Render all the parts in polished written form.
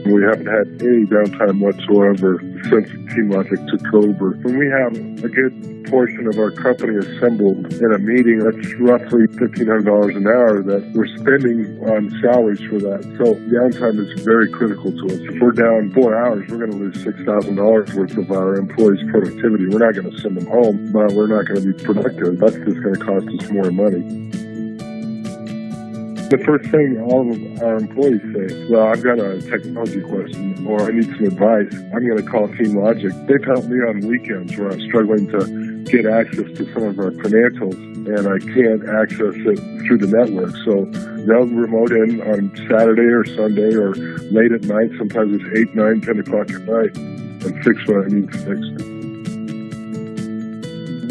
We haven't had any downtime whatsoever since TeamLogic took over. When we have a good portion of our company assembled in a meeting, that's roughly $1,500 an hour that we're spending on salaries for that. So downtime is very critical to us. If we're down 4 hours, we're going to lose $6,000 worth of our employees' productivity. We're not going to send them home, but we're not going to be productive. That's just going to cost us more money. The first thing all of our employees say, well, I've got a technology question or I need some advice, I'm going to call TeamLogic. They've helped me on weekends where I'm struggling to get access to some of our financials and I can't access it through the network. So they'll remote in on Saturday or Sunday or late at night. Sometimes it's 8, 9, 10 o'clock at night and fix what I need fixed.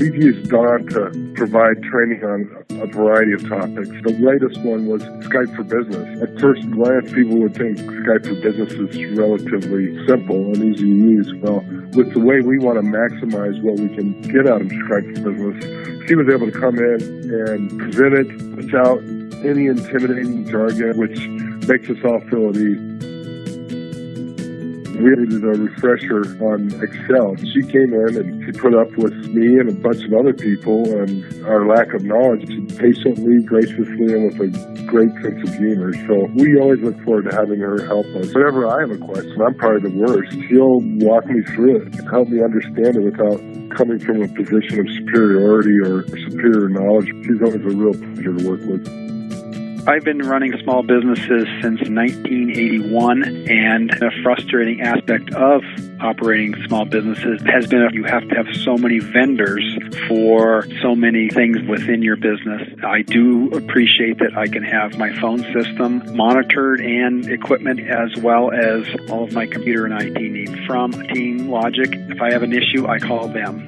We've used Dawn to provide training on a variety of topics. The latest one was Skype for Business. At first glance, people would think Skype for Business is relatively simple and easy to use. Well, with the way we want to maximize what we can get out of Skype for Business, she was able to come in and present it without any intimidating jargon, which makes us all feel at ease. We needed a refresher on Excel. She came in and she put up with me and a bunch of other people and our lack of knowledge patiently, graciously, and with a great sense of humor. So we always look forward to having her help us. Whenever I have a question, I'm probably the worst. She'll walk me through it and help me understand it without coming from a position of superiority or superior knowledge. She's always a real pleasure to work with. I've been running small businesses since 1981, and a frustrating aspect of operating small businesses has been you have to have so many vendors for so many things within your business. I do appreciate that I can have my phone system monitored and equipment as well as all of my computer and IT needs from TeamLogic. If I have an issue, I call them.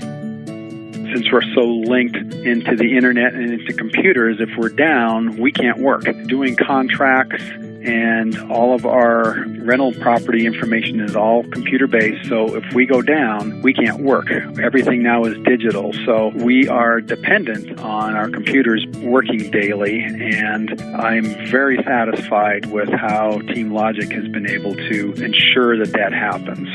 Since we're so linked into the internet and into computers, if we're down, we can't work. Doing contracts and all of our rental property information is all computer-based, so if we go down, we can't work. Everything now is digital, so we are dependent on our computers working daily, and I'm very satisfied with how TeamLogic has been able to ensure that that happens.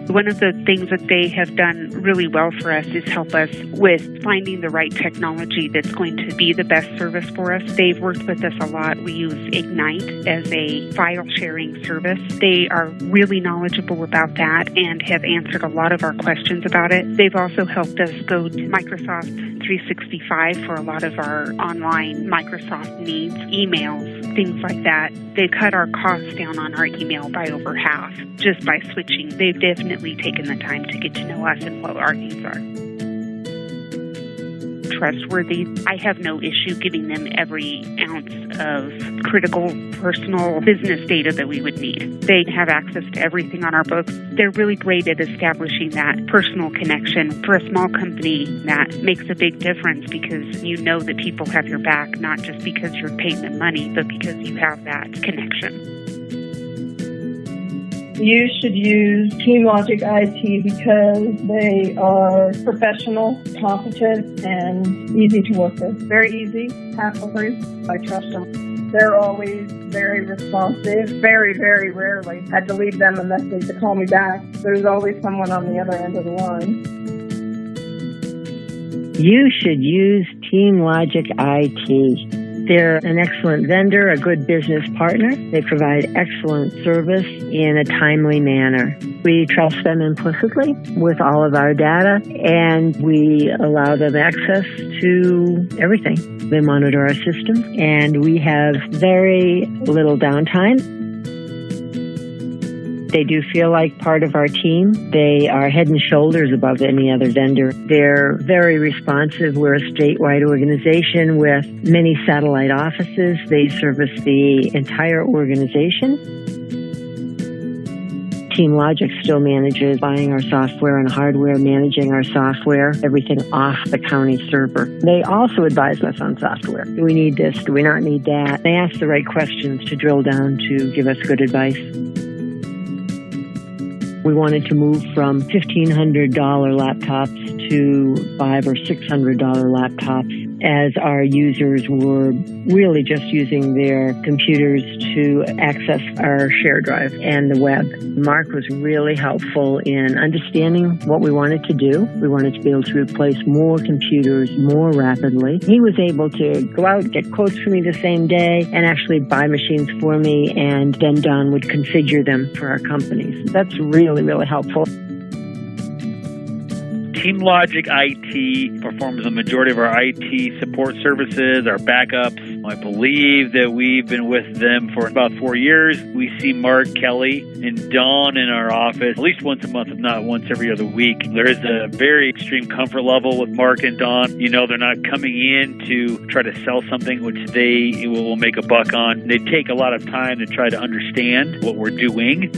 One of the things that they have done really well for us is help us with finding the right technology that's going to be the best service for us. They've worked with us a lot. We use Ignite as a file sharing service. They are really knowledgeable about that and have answered a lot of our questions about it. They've also helped us go to Microsoft 365 for a lot of our online Microsoft needs, emails, things like that. They've cut our costs down on our email by over half just by switching. They've definitely taken the time to get to know us and what our needs are. Trustworthy. I have no issue giving them every ounce of critical personal business data that we would need. They have access to everything on our books. They're really great at establishing that personal connection. For a small company, that makes a big difference because you know that people have your back, not just because you're paying them money, but because you have that connection. You should use TeamLogic IT because they are professional, competent, and easy to work with. Very easy, hassle-free. I trust them. They're always very responsive. Very, very rarely had to leave them a message to call me back. There's always someone on the other end of the line. You should use TeamLogic IT. They're an excellent vendor, a good business partner. They provide excellent service in a timely manner. We trust them implicitly with all of our data, and we allow them access to everything. They monitor our systems, and we have very little downtime. They do feel like part of our team. They are head and shoulders above any other vendor. They're very responsive. We're a statewide organization with many satellite offices. They service the entire organization. TeamLogic still manages buying our software and hardware, managing our software, everything off the county server. They also advise us on software. Do we need this? Do we not need that? They ask the right questions to drill down to give us good advice. We wanted to move from $1,500 laptops to $500 or $600 laptops. as our users were really just using their computers to access our share drive and the web. Mark was really helpful in understanding what we wanted to do. We wanted to be able to replace more computers more rapidly. He was able to go out, get quotes for me the same day, and actually buy machines for me, and then Don would configure them for our companies. That's really, really helpful. TeamLogic IT performs the majority of our IT support services, our backups. I believe that we've been with them for about 4 years. We see Mark, Kelly, and Dawn in our office at least once a month, if not once every other week. There is a very extreme comfort level with Mark and Dawn. You know, they're not coming in to try to sell something which they will make a buck on. They take a lot of time to try to understand what we're doing.